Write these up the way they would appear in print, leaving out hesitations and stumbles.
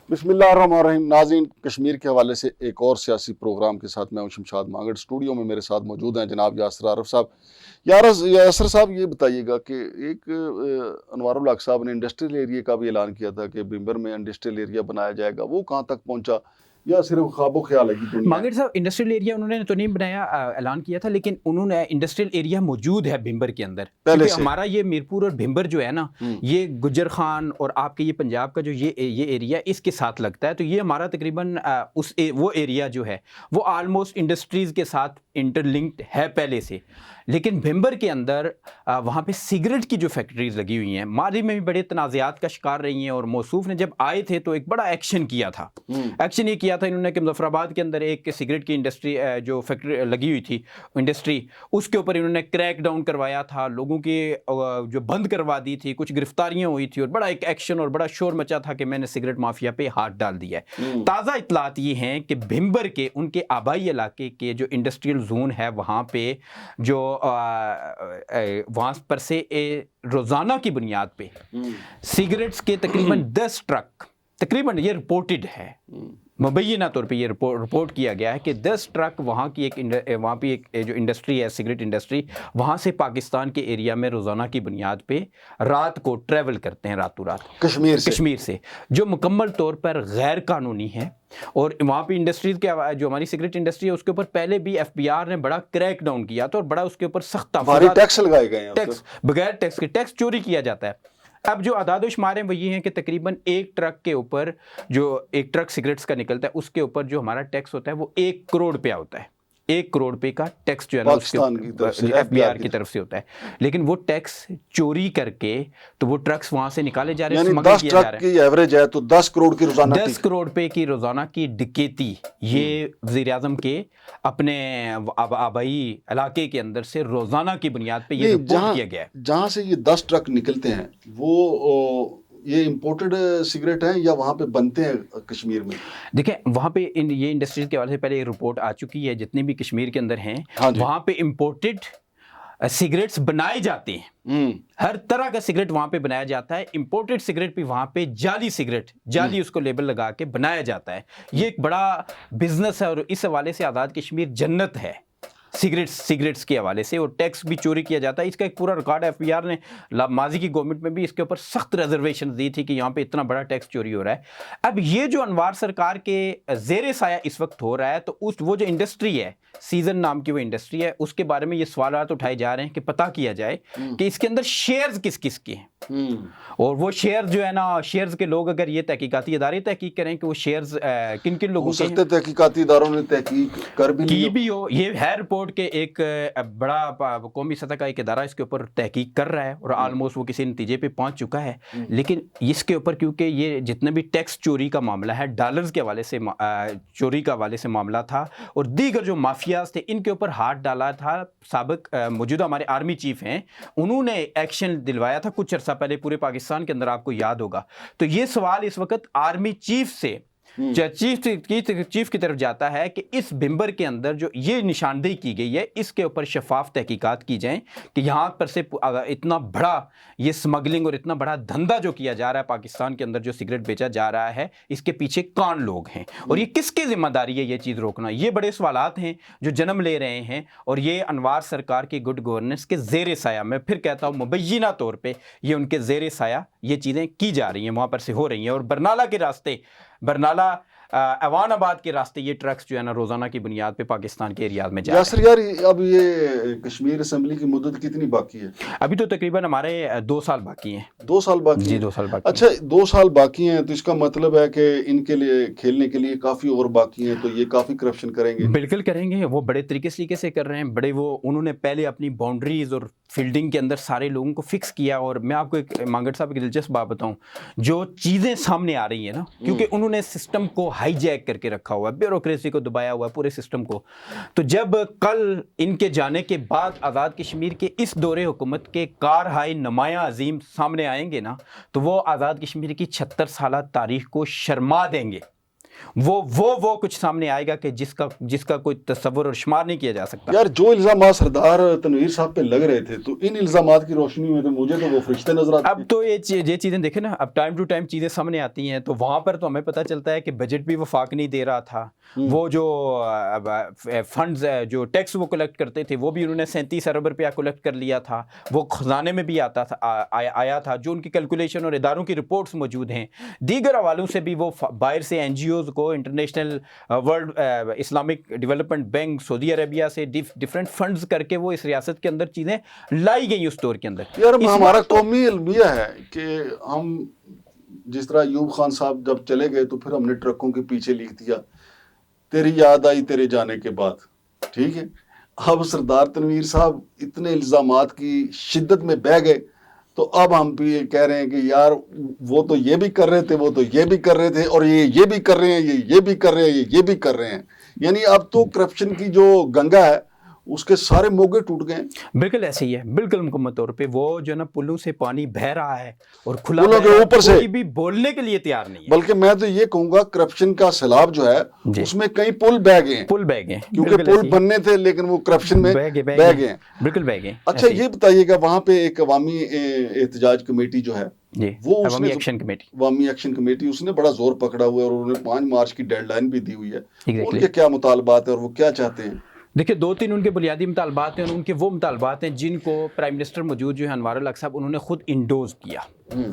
بسم اللہ الرحمن الرحیم. ناظرین، کشمیر کے حوالے سے ایک اور سیاسی پروگرام کے ساتھ میں ہوں شمشاد مانگڑ. اسٹوڈیو میں میرے ساتھ موجود ہیں جناب یاسر عارف صاحب. یاسر صاحب، یہ بتائیے گا کہ ایک انوار الحق صاحب نے انڈسٹریل ایریا کا بھی اعلان کیا تھا کہ بھمبر میں انڈسٹریل ایریا بنایا جائے گا، وہ کہاں تک پہنچا یا صرف خواب و خیال ہے کی دنیا؟ مانگڑ صاحب، انڈسٹریل ایریا انہوں نے تو نہیں بنایا، اعلان کیا تھا، لیکن انہوں نے انڈسٹریل ایریا موجود ہے بھمبر کے اندر. کیونکہ ہمارا یہ میرپور اور بھمبر جو ہے نا، یہ گجر خان اور آپ کے یہ پنجاب کا جو یہ ایریا اس کے ساتھ لگتا ہے. تو یہ ہمارا تقریباً وہ ایریا جو ہے وہ آلموسٹ انڈسٹریز کے ساتھ انٹر لنکڈ ہے پہلے سے. لیکن بھمبر کے اندر وہاں پہ سگریٹ کی جو فیکٹریز لگی ہوئی ہیں، ماضی میں بھی بڑے تنازعات کا شکار رہی ہیں، اور موصوف نے جب آئے تھے تو ایک بڑا ایکشن کیا تھا. ایکشن یہ کیا تھا انہوں نے کہ مظفر آباد کے اندر ایک سگریٹ کی انڈسٹری جو فیکٹری لگی ہوئی تھی انڈسٹری، اس کے اوپر انہوں نے کریک ڈاؤن کروایا تھا، لوگوں کی جو بند کروا دی تھی، کچھ گرفتاریاں ہوئی تھی، اور بڑا ایک ایکشن اور بڑا شور مچا تھا کہ میں نے سگریٹ مافیا پہ ہاتھ ڈال دیا ہے. تازہ اطلاعات یہ ہیں کہ بھمبر کے ان کے آبائی علاقے کے جو انڈسٹریل زون ہے وہاں پہ جو وہاں پر سے روزانہ کی بنیاد پہ سگریٹس کے تقریباً 10 ٹرک، تقریباً یہ رپورٹڈ ہے، مبینہ طور پہ یہ رپورٹ کیا گیا ہے کہ 10 ٹرک وہاں پہ ایک جو انڈسٹری ہے سگریٹ انڈسٹری، وہاں سے پاکستان کے ایریا میں روزانہ کی بنیاد پہ رات کو ٹریول کرتے ہیں، راتوں رات کشمیر سے، جو مکمل طور پر غیر قانونی ہے. اور وہاں پہ انڈسٹریز کے جو ہماری سگریٹ انڈسٹری ہے اس کے اوپر پہلے بھی ایف بی آر نے بڑا کریک ڈاؤن کیا تھا، اور بڑا اس کے اوپر سخت ٹیکس لگائے گئے ہیں، ٹیکس بغیر ٹیکس کے ٹیکس چوری کیا جاتا ہے. اب جو اعداد و شمار ہیں وہ یہ ہیں کہ تقریباً ایک ٹرک کے اوپر جو ایک ٹرک سگریٹس کا نکلتا ہے اس کے اوپر جو ہمارا ٹیکس ہوتا ہے وہ 1 کروڑ روپیہ ہوتا ہے. 1 کروڑ روپے کا ٹیکس جو ہے نا ایف بی آر کی طرف سے ہوتا ہے. لیکن وہ ٹیکس چوری کر کے تو وہ ٹرکس وہاں سے نکالے جا رہے ہیں، یعنی 10 ٹرک کی ایوریج ہے تو 10 کروڑ کی روزانہ 10 کروڑ روپے کی روزانہ کی ڈکیتی. یہ وزیر اعظم کے اپنے آبائی علاقے کے اندر سے روزانہ کی بنیاد پہ یہ رپورٹ کیا گیا ہے. جہاں سے یہ 10 ٹرک نکلتے ہیں وہ یہ امپورٹڈ سگریٹ ہیں یا وہاں پہ بنتے ہیں کشمیر میں؟ دیکھیں، وہاں پہ یہ انڈسٹریز کے حوالے سے پہلے ایک رپورٹ آ چکی ہے، جتنے بھی کشمیر کے اندر ہیں وہاں پہ امپورٹڈ سگریٹس بنائے جاتے ہیں. ہر طرح کا سگریٹ وہاں پہ بنایا جاتا ہے. امپورٹڈ سگریٹ بھی وہاں پہ جعلی اس کو لیبل لگا کے بنایا جاتا ہے. یہ ایک بڑا بزنس ہے، اور اس حوالے سے آزاد کشمیر جنت ہے سگریٹس کے حوالے سے، اور ٹیکس بھی چوری کیا جاتا ہے. اس کا ایک پورا ریکارڈ ایف بی آر نے ماضی کی گورنمنٹ میں بھی اس کے اوپر سخت ریزرویشن دی تھی کہ یہاں پہ اتنا بڑا ٹیکس چوری ہو رہا ہے. اب یہ جو انوار سرکار کے زیر سایہ اس وقت ہو رہا ہے، تو وہ جو انڈسٹری ہے سیزن نام کی وہ انڈسٹری ہے، اس کے بارے میں یہ سوالات اٹھائے جا رہے ہیں کہ پتہ کیا جائے کہ اس کے اندر شیئرز کس کس کے ہیں. اور وہ شیئر جو ہے نا، شیئرز کے لوگ اگر یہ تحقیقاتی ادارے تحقیق کریں کہ وہ شیئرز کن کن لوگوں کے ہیں. تحقیقاتی اداروں نے تحقیق کر بھی ہو. یہ ہے رپورٹ کہ ایک بڑا قومی سطح کا ایک ادارہ اس کے اوپر تحقیق کر رہا ہے، اور آلموسٹ وہ کسی نتیجے پہ پہنچ چکا ہے. لیکن اس کے اوپر کیونکہ یہ جتنے بھی ٹیکس چوری کا معاملہ ہے، ڈالرز کے حوالے سے چوری کا حوالے سے معاملہ تھا، اور دیگر جو مافیاز تھے ان کے اوپر ہاتھ ڈالا تھا. سابق موجودہ ہمارے آرمی چیف ہیں، انہوں نے ایکشن دلوایا تھا کچھ عرصہ پہلے پورے پاکستان کے اندر، آپ کو یاد ہوگا. تو یہ سوال اس وقت آرمی چیف سے چیف کی طرف جاتا ہے کہ اس بھمبر کے اندر جو یہ نشاندہی کی گئی ہے اس کے اوپر شفاف تحقیقات کی جائیں کہ یہاں پر سے اتنا بڑا یہ سمگلنگ اور اتنا بڑا دھندا جو کیا جا رہا ہے پاکستان کے اندر، جو سگریٹ بیچا جا رہا ہے، اس کے پیچھے کون لوگ ہیں اور یہ کس کی ذمہ داری ہے یہ چیز روکنا. یہ بڑے سوالات ہیں جو جنم لے رہے ہیں، اور یہ انوار سرکار کی گڈ گورننس کے زیر سایہ، میں پھر کہتا ہوں مبینہ طور پہ یہ ان کے زیر سایہ یہ چیزیں کی جا رہی ہیں، وہاں پر سے ہو رہی ہیں. اور برنالہ ایوان آباد کے راستے یہ ٹرکس جو ہے نا روزانہ کی بنیاد پہ پاکستان کے ایریاز میں جا رہے ہیں. یار اب یہ کشمیر اسمبلی کی مدت کتنی باقی ہے؟ ابھی تو تقریباً ہمارے 2 سال باقی ہیں. 2 سال باقی؟ جی 2 سال باقی. اچھا 2 سال باقی ہیں تو اس کا مطلب ہے کہ ان کے لیے کھیلنے کے لیے کافی اور باقی ہیں، تو یہ کافی کرپشن کریں گے. بالکل کریں گے. وہ بڑے طریقے سے کر رہے ہیں. انہوں نے پہلے اپنی باؤنڈریز اور فیلڈنگ کے اندر سارے لوگوں کو فکس کیا. اور میں آپ کو ایک مانگڑ صاحب کی دلچسپ بات بتاؤں، جو چیزیں سامنے آ رہی ہیں نا، کیونکہ انہوں نے سسٹم کو ہائی جیک کر کے رکھا ہوا ہے، بیوروکریسی کو دبایا ہوا ہے پورے سسٹم کو. تو جب کل ان کے جانے کے بعد آزاد کشمیر کے اس دور حکومت کے کارہائی نمایاں عظیم سامنے آئیں گے نا، تو وہ آزاد کشمیر کی 76 سالہ تاریخ کو شرما دیں گے. وہ کچھ سامنے آئے گا کہ جس کا کوئی تصور اور شمار نہیں کیا جا سکتا. یار جو الزامات سردار تنویر صاحب پہ لگ رہے تھے تو ان الزامات کی روشنی میں تو مجھے تو وہ فرشتے نظر آتے ہیں. اب تو یہ چیزیں دیکھیں نا, اب ٹائم ٹو ٹائم چیزیں سامنے آتی ہیں, تو وہاں پر تو ہمیں پتہ چلتا ہے کہ بجٹ بھی وفاق نہیں دے رہا تھا. وہ جو فنڈز جو ٹیکس وہ کلیکٹ کرتے تھے وہ بھی انہوں نے 37 ارب روپیہ کلیکٹ کر لیا تھا, وہ خزانے میں بھی آیا تھا, جو ان کی کیلکولیشن اور اداروں کی رپورٹس موجود ہیں. دیگر حوالوں سے بھی وہ باہر سے این جی اوز کو, international world Islamic development bank, Saudi Arabia سے ڈفرینٹ فنڈز کر کے وہ اس ریاست کے اندر چیزیں لائی گئی اس دور کے اندر. یار ہمارا قومی المیہ ہے کہ ہم جس طرح ایوب خان صاحب جب چلے گئے تو پھر ہم نے ٹرکوں کے پیچھے لکھ دیا تیری یاد آئی تیرے جانے کے بعد. ٹھیک ہے, اب سردار تنویر صاحب اتنے الزامات کی شدت میں بہہ گئے تو اب ہم بھی کہہ رہے ہیں کہ یار وہ تو یہ بھی کر رہے تھے, وہ تو یہ بھی کر رہے تھے, اور یہ بھی کر رہے ہیں, یہ بھی کر رہے ہیں, یہ بھی کر رہے ہیں. یعنی اب تو کرپشن کی جو گنگا ہے اس کے سارے موگے ٹوٹ گئے. بالکل ایسے ہی ہے, بالکل مکمل طور پہ وہ جو نا پلوں سے پانی بہ رہا ہے اور کھلا پلوں کے اوپر سے کوئی بھی بولنے کے لیے تیار نہیں ہے. بلکہ میں تو یہ کہوں گا کرپشن کا سیلاب جو ہے اس میں کئی پل بہ گئے ہیں, پل بہ گئے کیونکہ پل بننے تھے لیکن وہ کرپشن میں بہ گئے ہیں. بالکل بہ گئے. اچھا یہ بتائیے گا وہاں پہ ایک عوامی احتجاج کمیٹی جو ہے وہ عوامی ایکشن کمیٹی اس نے بڑا زور پکڑا ہوا ہے اور انہوں نے 5 مارچ کی ڈیڈ لائن بھی دی ہوئی ہے. ان کے کیا مطالبات ہیں اور وہ کیا چاہتے ہیں؟ دیکھیں 2-3 ان کے بنیادی مطالبات ہیں, اور ان کے وہ مطالبات ہیں جن کو پرائم منسٹر موجود جو ہے انوار الحق صاحب انہوں نے خود انڈوز کیا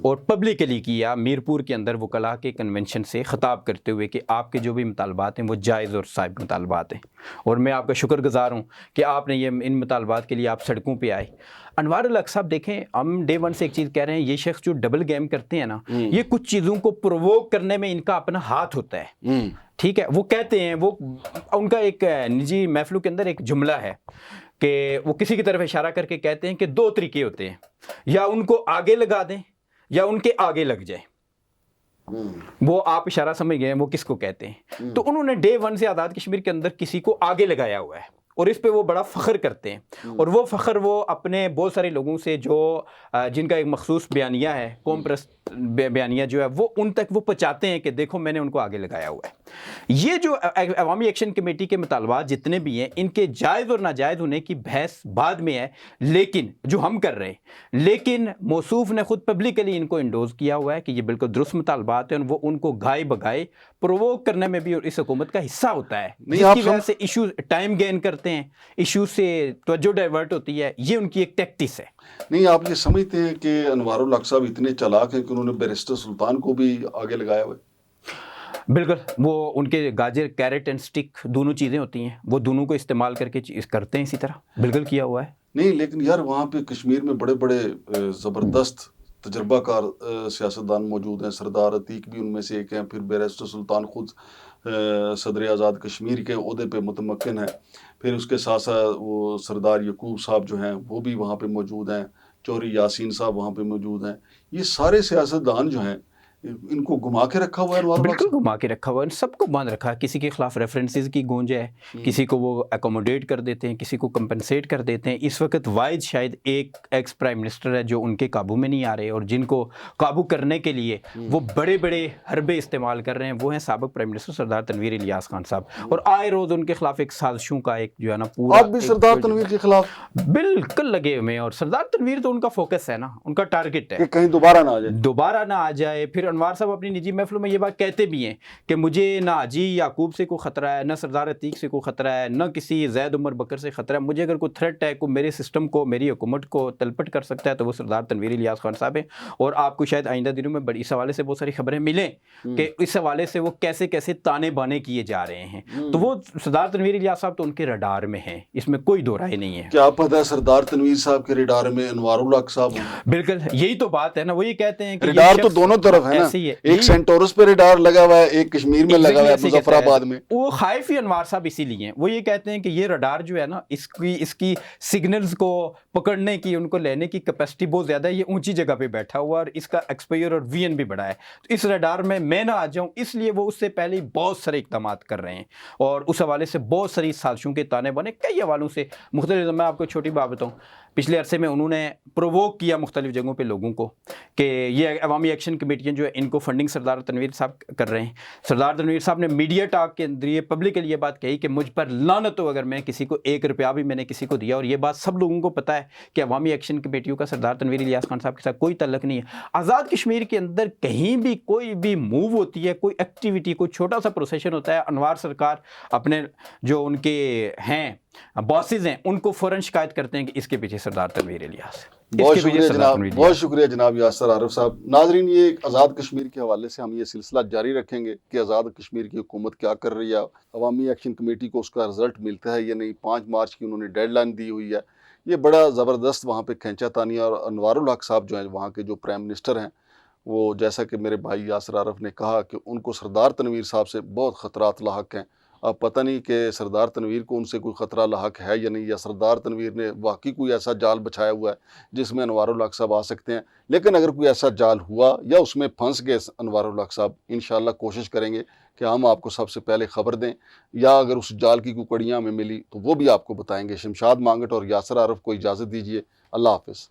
اور پبلکلی کیا میرپور کے اندر وکلاء کے کنونشن سے خطاب کرتے ہوئے کہ آپ کے جو بھی مطالبات ہیں وہ جائز اور صائب مطالبات ہیں, اور میں آپ کا شکر گزار ہوں کہ آپ نے یہ ان مطالبات کے لیے آپ سڑکوں پہ آئے. انوار الحق صاحب دیکھیں, ہم ڈے ون سے ایک چیز کہہ رہے ہیں, یہ شخص جو ڈبل گیم کرتے ہیں نا, یہ کچھ چیزوں کو پرووک کرنے میں ان کا اپنا ہاتھ ہوتا ہے. ٹھیک ہے, وہ کہتے ہیں, وہ ان کا ایک نجی محفلوں کے اندر ایک جملہ ہے کہ وہ کسی کی طرف اشارہ کر کے کہتے ہیں کہ 2 طریقے ہوتے ہیں, یا ان کو آگے لگا دیں یا ان کے آگے لگ جائیں. وہ آپ اشارہ سمجھ گئے وہ کس کو کہتے ہیں. تو انہوں نے ڈے ون سے آزاد کشمیر کے اندر کسی کو آگے لگایا ہوا ہے اور اس پہ وہ بڑا فخر کرتے ہیں, اور وہ فخر وہ اپنے بہت سارے لوگوں سے جو جن کا ایک مخصوص بیانیہ ہے, قوم پرست بیانیہ جو ہے, وہ ان تک وہ پہنچاتے ہیں کہ دیکھو میں نے ان کو آگے لگایا ہوا ہے. یہ جو عوامی ایکشن کمیٹی کے مطالبات جتنے بھی ہیں ان کے جائز اور ناجائز ہونے کی بحث بعد میں ہے, لیکن جو ہم کر رہے ہیں, لیکن موصوف نے خود پبلکلی ان کو انڈوز کیا ہوا ہے کہ یہ بالکل درست مطالبات ہیں, اور وہ ان کو گائے بگائے پرووک کرنے میں بھی اس حکومت کا حصہ ہوتا ہے, جس کی وجہ سے ایشو ٹائم گین کرتے ہیں, ایشو سے توجہ ڈائیورٹ ہوتی ہے. یہ ان کی ایک ٹیکٹس ہے. نہیں آپ یہ سمجھتے ہیں کہ انوار الحق صاحب اتنے چالاک ہیں کہ انہوں نے بیرسٹر سلطان کو بھی آگے لگایا ہوا ہے؟ بالکل, وہ ان کے گاجر کیرٹ اینڈ سٹک دونوں چیزیں ہوتی ہیں, وہ دونوں کو استعمال کر کے کرتے ہیں اسی طرح. بالکل کیا ہوا ہے. نہیں لیکن یار وہاں پہ کشمیر میں بڑے بڑے زبردست تجربہ کار سیاستدان موجود ہیں. سردار عتیق بھی ان میں سے ایک ہیں, پھر بیرسٹر سلطان خود صدر آزاد کشمیر کے عہدے پہ متمکن ہیں, پھر اس کے ساتھ ساتھ وہ سردار یعقوب صاحب جو ہیں وہ بھی وہاں پہ موجود ہیں, چوہری یاسین صاحب وہاں پہ موجود ہیں. یہ سارے سیاستدان جو ہیں ان کو گھما کے رکھا ہوا ہے. بالکل گھما کے رکھا ہوا ہے, سب کو باندھ رکھا ہے. کسی کے خلاف ریفرنسز کی گونج ہے, کسی کو وہ اکوموڈیٹ کر دیتے ہیں, کسی کو کمپنسیٹ کر دیتے ہیں. اس وقت واحد شاید ایک ایکس پرائم منسٹر ہے جو ان کے قابو میں نہیں آ رہے, اور جن کو قابو کرنے کے لیے وہ بڑے بڑے حربے استعمال کر رہے ہیں, وہ ہیں سابق پرائم منسٹر سردار تنویر الیاس خان صاحب. اور آئے روز ان کے خلاف ایک سازشوں کا ایک جو ہے نا پورا, آپ بھی سردار تنویر کے خلاف بالکل لگے ہوئے ہیں. اور سردار تنویر تو ان کا فوکس ہے نا, ان کا ٹارگٹ ہے کہ کہیں دوبارہ نہ آ جائے. پھر انوار صاحب اپنی نجی محفلوں میں یہ بات کہتے بھی ہیں کہ مجھے نہ حاجی یعقوب سے کوئی خطرہ ہے, نہ سردار عتیق سے کوئی خطرہ ہے, نہ کسی زید عمر بکر سے خطرہ ہے. مجھے اگر کوئی تھریٹ ہے, کوئی میرے سسٹم کو, میری حکومت کو تلپٹ کر سکتا ہے, تو وہ سردار تنویر الیاس خان صاحب ہیں. اور آپ کو شاید آئندہ دنوں میں بڑی اس حوالے سے بہت ساری خبریں ملیں کہ اس حوالے سے وہ کیسے کیسے تانے بانے کیے جا رہے ہیں. تو وہ سردار تنویر الیاس صاحب تو ان کے رڈار میں ہیں, اس میں کوئی دو رائے نہیں ہے. کیا پتہ ہے سردار تنویر صاحب کے رڈار میں انوار الحق صاحب ہیں؟ بالکل یہی تو بات ہے نا, وہ یہ کہتے ہیں کہ رڈار تو دونوں طرف ہے نا, ایک سینٹورس پہ رڈار لگا ہوا ہے, ایک کشمیر میں لگا ہوا ہے, مظفر آباد میں. وہ خائف ہی انوار صاحب اسی لیے ہیں. وہ یہ کہتے ہیں کہ یہ رڈار جو ہے نا, اس کی سگنلز کو پکڑنے کی, ان کو لینے کی کیپیسٹی بہت زیادہ ہے. یہ اونچی جگہ پہ بیٹھا ہوا اور اس کا ایکسپائر اور وی این بھی بڑا ہے. تو اس رڈار میں نہ آ جاؤں, اس لیے وہ اس سے پہلے ہی بہت سارے اقدامات کر رہے ہیں, اور اس حوالے سے بہت ساری سازشوں کے تانے بانے کئی حوالوں سے مختلف. میں آپ کو چھوٹی بات بتاؤں, پچھلے عرصے میں انہوں نے پرووک کیا مختلف جگہوں پہ لوگوں کو کہ یہ عوامی ایکشن کمیٹیاں جو ہے ان کو فنڈنگ سردار تنویر صاحب کر رہے ہیں. سردار تنویر صاحب نے میڈیا ٹاک کے ذریعے پبلکلی یہ بات کہی کہ مجھ پر لعنت ہو اگر میں کسی کو 1 روپیہ بھی میں نے کسی کو دیا, اور یہ بات سب لوگوں کو پتہ ہے کہ عوامی ایکشن کمیٹیوں کا سردار تنویر الیاس خان صاحب کے ساتھ کوئی تعلق نہیں ہے. آزاد کشمیر کے اندر کہیں بھی کوئی بھی موو ہوتی ہے, کوئی ایکٹیویٹی, کوئی چھوٹا سا پروسیشن ہوتا ہے, انوار سرکار اپنے جو ان کے ہیں باسز ہیں ان کو فوراً شکایت کرتے ہیں کہ اس کے پیچھے سردار تنویر الیاس. بہت شکریہ جناب, بہت شکریہ جناب یاسر عارف صاحب. ناظرین, یہ آزاد کشمیر کے حوالے سے ہم یہ سلسلہ جاری رکھیں گے کہ آزاد کشمیر کی حکومت کیا کر رہی ہے, عوامی ایکشن کمیٹی کو اس کا رزلٹ ملتا ہے یا نہیں. 5 مارچ کی انہوں نے ڈیڈ لائن دی ہوئی ہے. یہ بڑا زبردست وہاں پہ کھینچا تانی, اور انوار الحق صاحب جو ہیں وہاں کے جو پرائم منسٹر ہیں, وہ جیسا کہ میرے بھائی یاسر عارف نے کہا کہ ان کو سردار تنویر صاحب سے بہت خطرات لاحق ہیں. اب پتہ نہیں کہ سردار تنویر کو ان سے کوئی خطرہ لاحق ہے یا نہیں, یا سردار تنویر نے واقعی کوئی ایسا جال بچھایا ہوا ہے جس میں انوار الحق صاحب آ سکتے ہیں. لیکن اگر کوئی ایسا جال ہوا یا اس میں پھنس گئے انوار الحق صاحب, انشاءاللہ کوشش کریں گے کہ ہم آپ کو سب سے پہلے خبر دیں, یا اگر اس جال کی کوئی کڑیاں ہمیں ملی تو وہ بھی آپ کو بتائیں گے. شمشاد مانگٹ اور یاسر عارف کو اجازت دیجیے. اللہ حافظ.